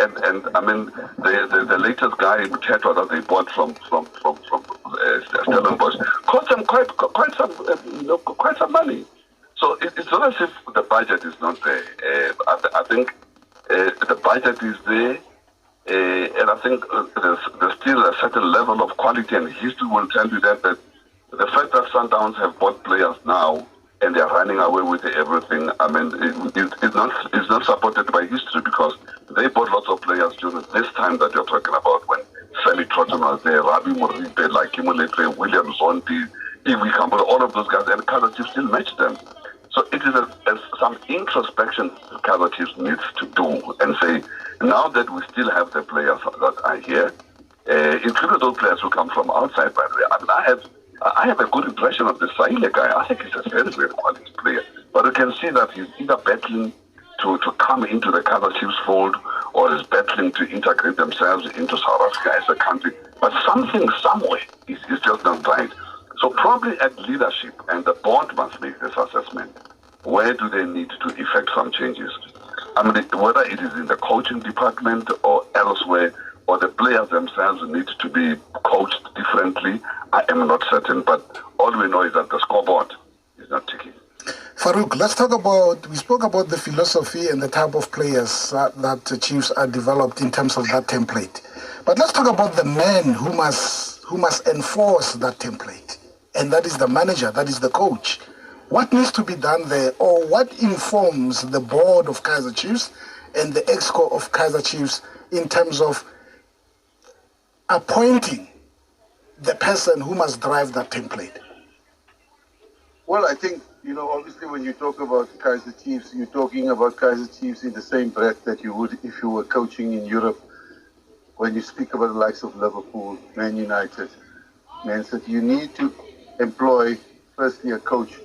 and I mean the latest guy in 𝑇𝐴𝐿𝐾𝐼𝑁𝐺 that they bought from Stellenbosch cost them quite some money. So it's not as if the budget is not there. I think the budget is there, and I think there's still a certain level of quality, and history will tell you that the fact that Sundowns have bought players now and they're running away with everything, I mean, it's not supported by history, because they bought lots of players during this time that you're talking about, when Sally Trotton was there, Rabi Moripe, like Kimolete, William Zonti, Iwi Campbell, all of those guys, and Kaizer Chiefs still match them. So it is some introspection Kaizer Chiefs needs to do and say, now that we still have the players that are here, including those players who come from outside, by the way. I mean, I have a good impression of the 𝐶ℎ𝑖𝑒 guy. I think he's a very, very quality player. But you can see that he's either battling to come into the Kaizer Chiefs fold, or is battling to integrate themselves into South Africa as a country. But something somewhere is just not right. So probably at leadership, and the board must make this assessment. Where do they need to effect some changes? I mean, whether it is in the coaching department or elsewhere, or the players themselves need to be coached differently, I am not certain. But all we know is that the scoreboard is not ticking. Farouk, let's talk about, we spoke about the philosophy and the type of players that the Chiefs are developed in terms of that template. But let's talk about the man who must enforce that template. And that is the manager, that is the coach. What needs to be done there, or what informs the board of Kaizer Chiefs and the exco of Kaizer Chiefs in terms of appointing the person who must drive that template? Well, I think, obviously when you talk about Kaizer Chiefs, you're talking about Kaizer Chiefs in the same breath that you would if you were coaching in Europe. When you speak about the likes of Liverpool, Man United, Man City, you need to employ, firstly, a coach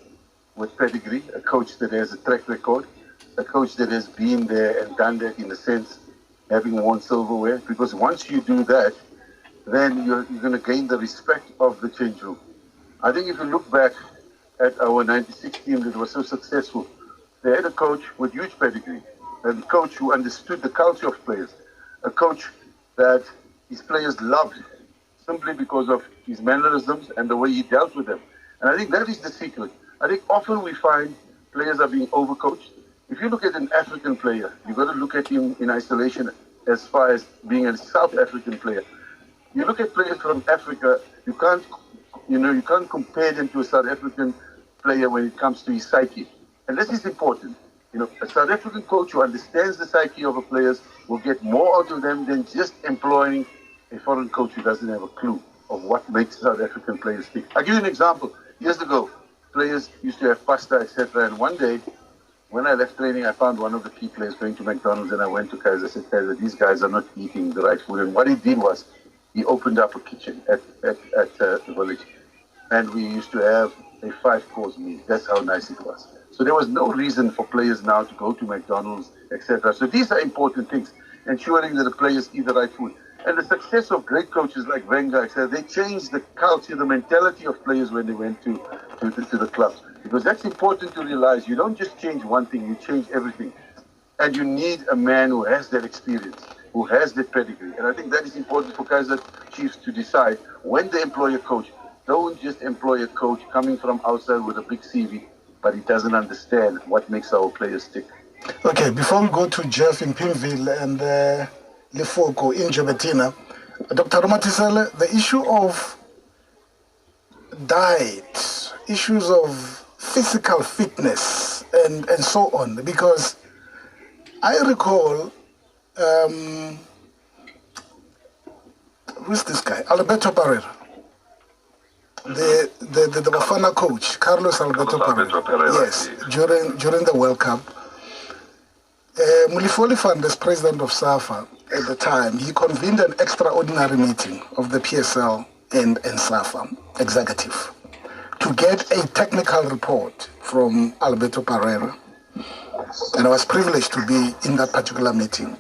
with pedigree, a coach that has a track record, a coach that has been there and done that, in a sense, having won silverware. Because once you do that, then you're going to gain the respect of the change room. I think if you look back at our 96 team that was so successful, they had a coach with huge pedigree, a coach who understood the culture of players, a coach that his players loved simply because of his mannerisms and the way he dealt with them. And I think that is the secret. I think often we find players are being overcoached. If you look at an African player, you've got to look at him in isolation as far as being a South African player. You look at players from Africa, you can't compare them to a South African player when it comes to his psyche. And this is important. A South African coach who understands the psyche of the players will get more out of them than just employing a foreign coach who doesn't have a clue of what makes South African players tick. I'll give you an example. Years ago, players used to have pasta, etc. And one day, when I left training, I found one of the key players going to McDonald's, and I went to Kaizer. I said, Kaizer, these guys are not eating the right food. And what he did was, he opened up a kitchen at the village, and we used to have a 5-course meal. That's how nice it was. So there was no reason for players now to go to McDonald's, etc. So these are important things, ensuring that the players eat the right food. And the success of great coaches like Wenger, etc., they changed the culture, the mentality of players when they went to the clubs. Because that's important to realize. You don't just change one thing, you change everything. And you need a man who has that experience, who has that pedigree. And I think that is important for Kaizer Chiefs to decide when they employ a coach. Don't just employ a coach coming from outside with a big CV, but he doesn't understand what makes our players tick. Okay, before we go to Jeff in Pimville and Lefoko in Jobetina, Dr. Romatisele, the issue of diet, issues of physical fitness and so on, because I recall, who's this guy? Alberto Barrera. The Bafana coach, Carlos Alberto Barrera. Yes, during the World Cup. Mulifoli Fund, as president of SAFA at the time, he convened an extraordinary meeting of the PSL and SAFA executive to get a technical report from Alberto Barrera. And I was privileged to be in that particular meeting.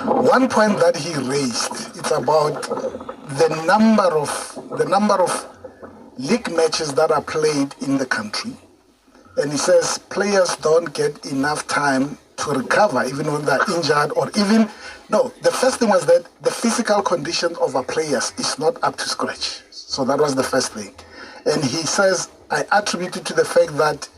One point that he raised, it's about the number of league matches that are played in the country. And he says players don't get enough time to recover even when they're injured, or even, no, the first thing was that the physical condition of our players is not up to scratch. So that was the first thing. And he says, I attribute it to the fact that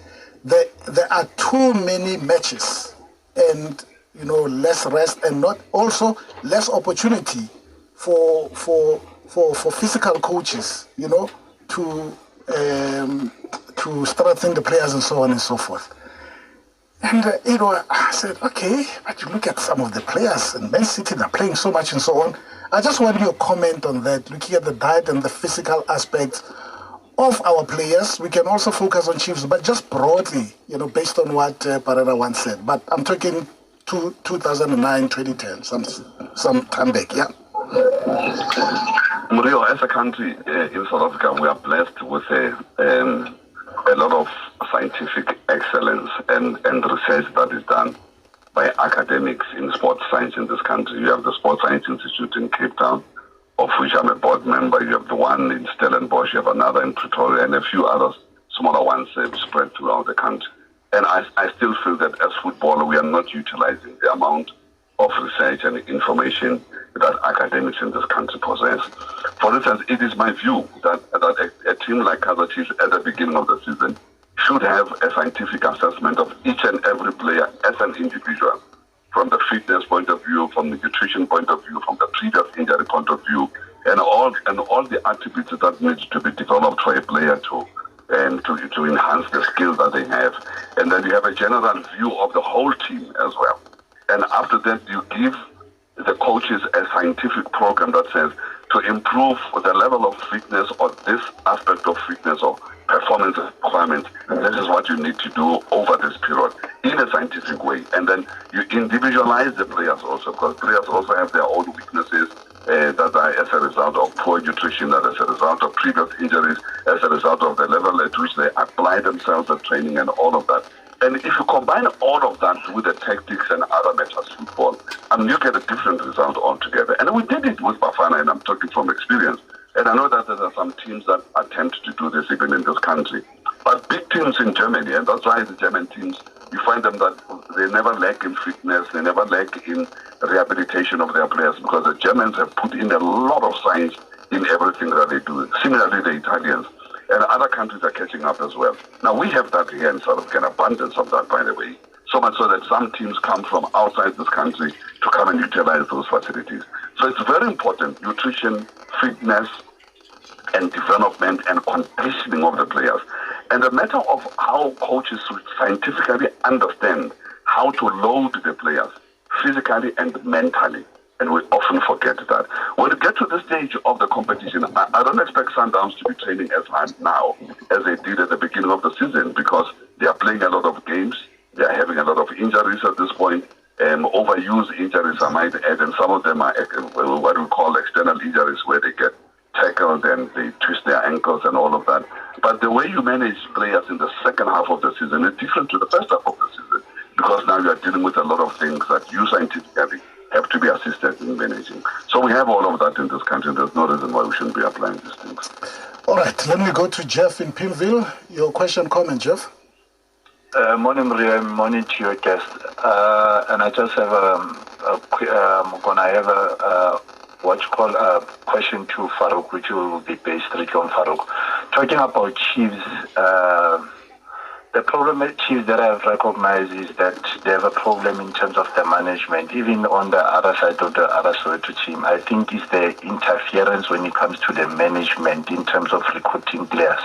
there are too many matches and, less rest, and not also less opportunity for physical coaches, to strengthen the players and so on and so forth. And, I said, okay, but you look at some of the players in Man City, they're playing so much and so on. I just want your comment on that, looking at the diet and the physical aspects of our players. We can also focus on Chiefs, but just broadly, based on what Parera once said. But I'm talking 2009, 2010, some time back, yeah. Murio, as a country in South Africa, we are blessed with a lot of scientific excellence and research that is done by academics in sports science in this country. You have the Sports Science Institute in Cape Town, of which I'm a board member. You have the one in Stellenbosch, you have another in Pretoria, and a few others, smaller ones spread throughout the country. And I still feel that as footballers, we are not utilizing the amount of research and information that academics in this country possess. For instance, it is my view that a team like Kaizer Chiefs at the beginning of the season should have a scientific assessment of each and every player as an individual, from the fitness point of view, from the nutrition point of view, from the previous injury point of view, and all the attributes that need to be developed for a player to enhance the skills that they have. And then you have a general view of the whole team as well. And after that, you give the coaches a scientific program that says to improve the level of fitness or this aspect of fitness or performance requirements, this is what you need to do over this period in a scientific way. And then you individualize the players also, because players also have their own weaknesses that are as a result of poor nutrition, that as a result of previous injuries, as a result of the level at which they apply themselves at training and all of that. And if you combine all of that with the tactics and other matters football, you get a different result altogether. And we did it with Bafana, and I'm talking from experience. And I know that there are some teams that attempt to do this even in this country. But big teams in Germany, and that's why the German teams, you find them that they never lack in fitness, they never lack in rehabilitation of their players, because the Germans have put in a lot of science in everything that they do. Similarly, the Italians. And other countries are catching up as well. Now, we have that here in South Africa, an abundance of that, by the way. So much so that some teams come from outside this country to come and utilize those facilities. So it's very important, nutrition, fitness, and development and conditioning of the players. And the matter of how coaches should scientifically understand how to load the players physically and mentally. And we often forget that. When we get to the stage of the competition, I don't expect Sundowns to be training as hard now as they did at the beginning of the season, because they are playing a lot of games. They are having a lot of injuries at this point, overuse injuries, I might add, and some of them are what we call external injuries, where they get tackled and they twist their ankles and all of that. But the way you manage players in the second half of the season is different to the first half of the season, because now you are dealing with a lot of things that you scientifically have to be assisted in managing. So we have all of that in this country. There's no reason why we shouldn't be applying these things. All right, let me go to Jeff in Pimville. Your question, comment, Jeff? Morning, Maria. Morning to your guest. And I just have a question to Farouk, which will be based strictly on Farouk. Talking about Chiefs, the problem with Chiefs that I've recognized is that they have a problem in terms of the management. Even on the other side of the other Soweto team, I think it's the interference when it comes to the management in terms of recruiting players.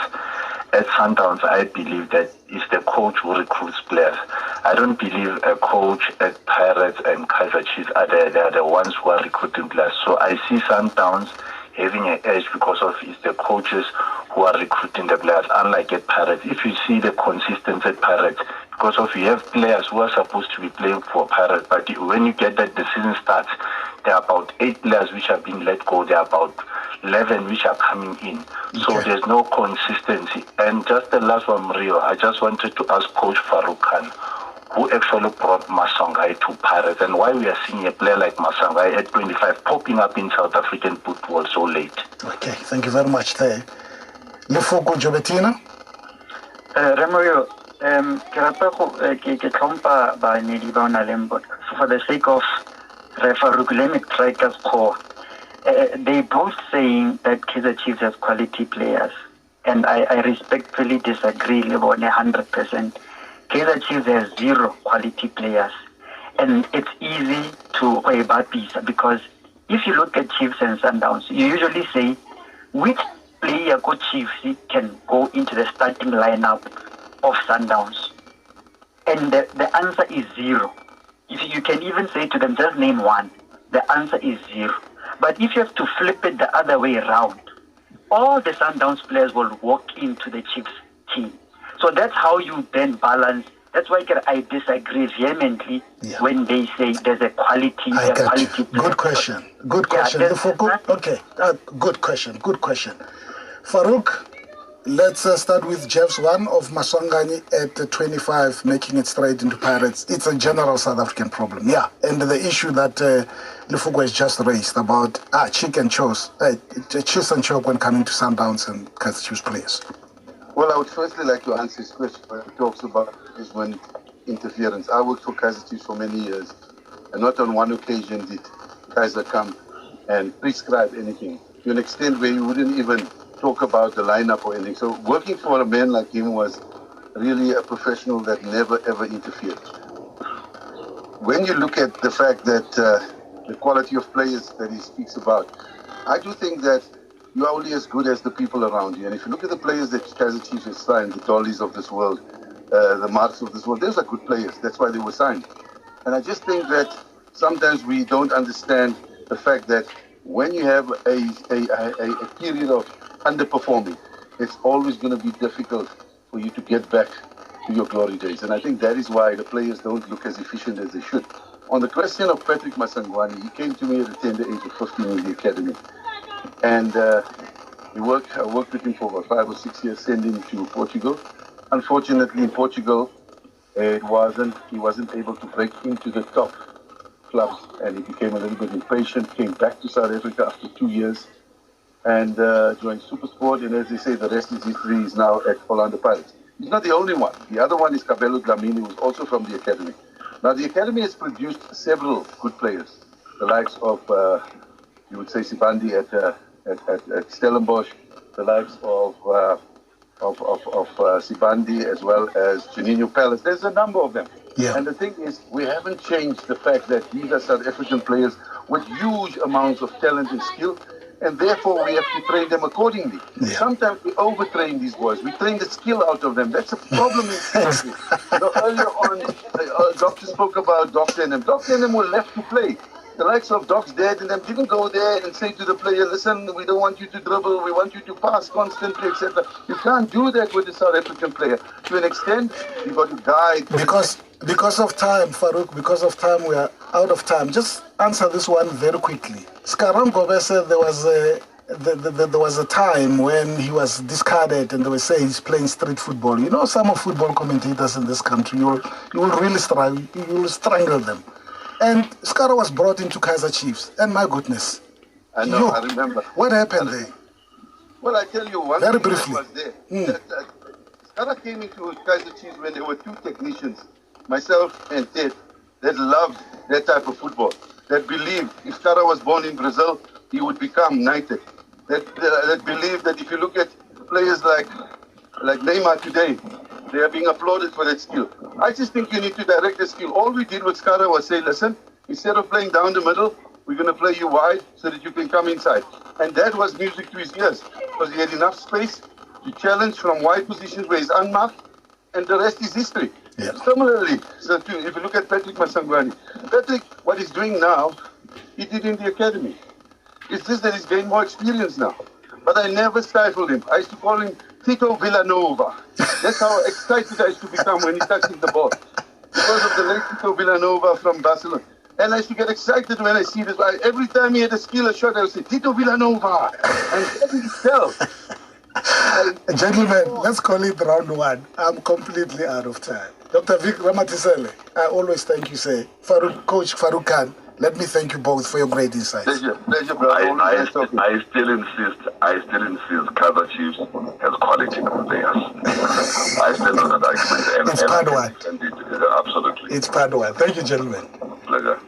At Sundowns, I believe that it's the coach who recruits players. I don't believe a coach at Pirates and Kaizer Chiefs are the ones who are recruiting players. So I see Sundowns having an edge because of it's the coaches who are recruiting the players, unlike at Pirates. If you see the consistency at Pirates, because of you have players who are supposed to be playing for Pirates, but when you get that the season starts, there are about 8 players which have been let go. There are about 11 which are coming in. So there's no consistency. And just the last one, Rio, I just wanted to ask Coach Farouk Khan, who actually brought Masangai to Pirates, and why we are seeing a player like Masangai at 25 popping up in South African football so late. Okay, thank you very much there. Lefoko Jobetina? Remoyo, ke rata go ke tlhompa baanedi ba ona leng bot. For the sake of Farouk, let me try to score. They both saying that Kaizer Chiefs has quality players, and I respectfully disagree 100%. Kaizer Chiefs has 0 quality players, and it's easy to because if you look at Chiefs and Sundowns, you usually say which player go Chiefs can go into the starting lineup of Sundowns, and the answer is 0. If you can even say to them, just name one, the answer is 0. But if you have to flip it the other way around, all the Sundowns players will walk into the Chiefs team. So that's how you then balance. That's why I disagree vehemently when they say there's a quality. Good question. Good question. Okay. Good question. Good question. Farouk, let's start with Jeff's one of Maswangani at 25, making it straight into Pirates. It's a general South African problem. Yeah. And the issue that Lefuko has just raised about cheek and choice and choke when coming to Sundowns and Kaizer Chiefs players. Well, I would firstly like to answer his question when he talks about management interference. I worked for Kaizer Chiefs for many years, and not on one occasion did Kaizer come and prescribe anything to an extent where you wouldn't even talk about the lineup or anything. So working for a man like him was really a professional that never ever interfered. When you look at the fact that the quality of players that he speaks about, I do think that you're only as good as the people around you. And if you look at the players that Kaizer Chiefs has signed, the Dollies of this world, the Marks of this world, those are good players. That's why they were signed. And I just think that sometimes we don't understand the fact that when you have a period of underperforming, it's always going to be difficult for you to get back to your glory days. And I think that is why the players don't look as efficient as they should. On the question of Patrick Masangwani, he came to me at the tender age of 15 in the academy. And I worked with him for about 5 or 6 years, sent him to Portugal. Unfortunately, in Portugal, he wasn't able to break into the top clubs, and he became a little bit impatient, came back to South Africa after 2 years, and joined SuperSport. And as they say, the rest is history. He's now at Orlando Pirates. He's not the only one. The other one is 𝑃𝑂𝑊𝐸𝑅, who's also from the academy. Now, the academy has produced several good players, the likes of, you would say, Sibandi at Stellenbosch, the likes of Sibandi, as well as Juninho Palace. There's a number of them. Yeah. And the thing is, we haven't changed the fact that these are South African players with huge amounts of talent and skill, and therefore we have to train them accordingly. Yeah. Sometimes we overtrain these boys. We train the skill out of them. That's a problem in this country. Earlier on, Doctor spoke about Doc Denham. Doc Denham were left to play. The likes of Doc's dad and them didn't go there and say to the player, listen, we don't want you to dribble, we want you to pass constantly, etc. You can't do that with the South African player. To an extent, you've got to guide. Because of time, Farouk, because of time, we are out of time. Just answer this one very quickly. 𝐶HARARISS said there was a time when he was discarded and they were saying he's playing street football. You know, some of football commentators in this country, you will really struggle, you will strangle them. And 𝐶HARA was brought into Kaizer Chiefs, and my goodness. I know, I remember. What happened there? Well, I tell you one very thing briefly. That was there. 𝐶HARA came into Kaizer Chiefs when there were 2 technicians, myself and Ted, that loved that type of football, that believed if 𝐶HARA was born in Brazil, he would become knighted. That believed that if you look at players like Neymar today, they are being applauded for that skill. I just think you need to direct the skill. All we did with 𝐶HARA was say, listen, instead of playing down the middle, we're going to play you wide so that you can come inside. And that was music to his ears, because he had enough space to challenge from wide positions where he's unmarked, and the rest is history. Yeah. Similarly, if you look at Patrick Masangwani, Patrick, what he's doing now, he did in the academy. It's just that he's gained more experience now. But I never stifled him. I used to call him Tito Villanova. That's how excited I used to become when he touched the ball. Because of the late Tito Villanova from Barcelona. And I used to get excited when I see this. Every time he had a skill, a shot, I would say, Tito Villanova. And that himself. Gentlemen, let's call it round 1. I'm completely out of time. Dr. Vic Ramathisele, I always thank you, sir. Coach Farouk Khan, Let me thank you both for your great insights. Pleasure, brother. I still insist, Kaizer Chiefs has quality players. I stand on that argument. It's part one. Absolutely. It's part one. Thank you, gentlemen. Pleasure.